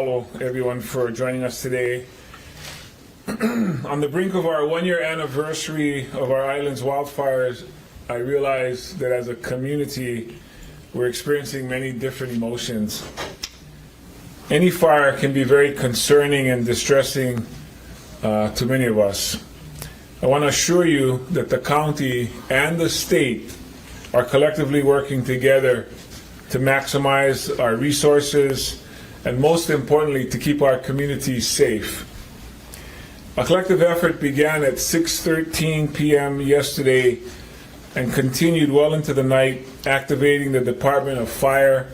Hello everyone for joining us today. On the brink of our 1-year anniversary of our island's wildfires, I realize that as a community we're experiencing many different emotions. Any fire can be very concerning and distressing to many of us. I want to assure you that the county and the state are collectively working together to maximize our resources and, most importantly, to keep our communities safe. A collective effort began at 6:13 p.m. yesterday and continued well into the night, activating the Department of Fire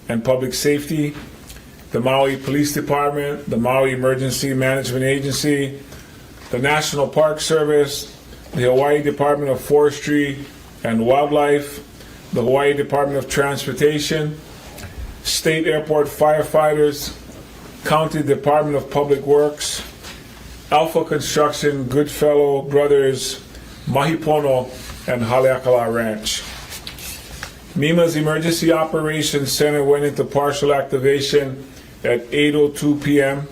and Public Safety, the Maui Police Department, the Maui Emergency Management Agency, the National Park Service, the Hawaii Department of Forestry and Wildlife, the Hawaii Department of Transportation, State Airport firefighters, County Department of Public Works, Alpha Construction, Goodfellow Brothers, Mahipono, and Haleakala Ranch. MEMA's Emergency Operations Center went into partial activation at 8:02 p.m.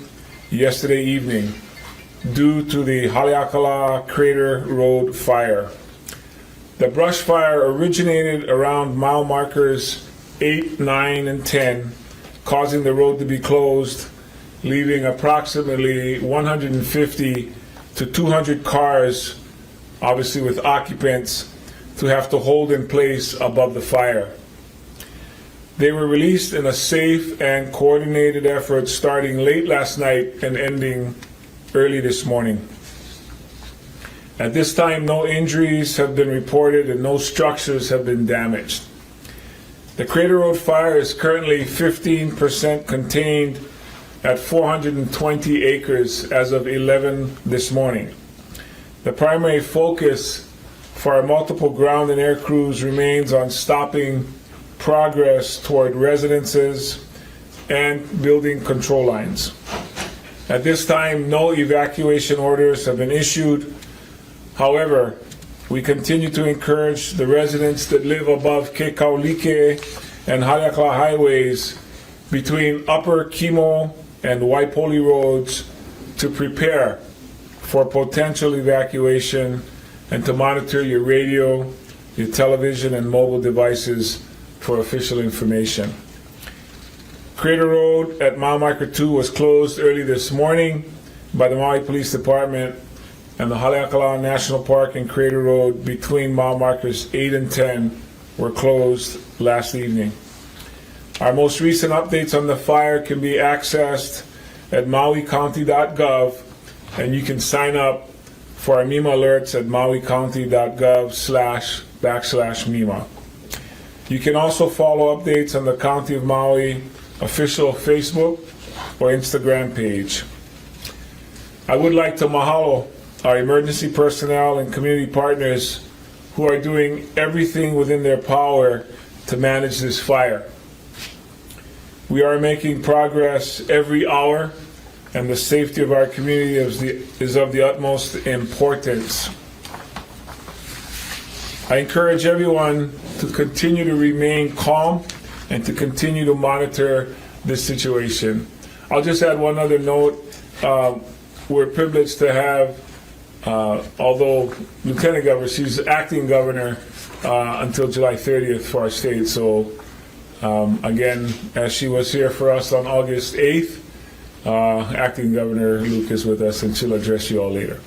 yesterday evening due to the Haleakala Crater Road fire. The brush fire originated around mile markers 8, 9, and 10, causing the road to be closed, leaving approximately 150 to 200 cars, obviously with occupants, to have to hold in place above the fire. They were released in a safe and coordinated effort starting late last night and ending early this morning. At this time, no injuries have been reported and no structures have been damaged. The Crater Road fire is currently 15% contained at 420 acres as of 11 this morning. The primary focus for our multiple ground and air crews remains on stopping progress toward residences and building control lines. At this time, no evacuation orders have been issued. However, we continue to encourage the residents that live above Kekaulike and Haleakala highways between Upper Kimo and Waipoli roads to prepare for potential evacuation and to monitor your radio, your television, and mobile devices for official information. Crater Road at mile marker 2 was closed early this morning by the Maui Police Department, and the Haleakala National Park and Crater Road between mile markers 8 and 10 were closed last evening. Our most recent updates on the fire can be accessed at mauicounty.gov, and you can sign up for our MEMA alerts at mauicounty.gov/MEMA. You can also follow updates on the County of Maui official Facebook or Instagram page. I would like to mahalo our emergency personnel and community partners who are doing everything within their power to manage this fire. We are making progress every hour, and the safety of our community is of the utmost importance. I encourage everyone to continue to remain calm and to continue to monitor this situation. I'll just add one other note. We're privileged to have, although Lieutenant Governor, she's acting governor until July 30th for our state. So again, as she was here for us on August 8th, Acting Governor Luke is with us, and she'll address you all later.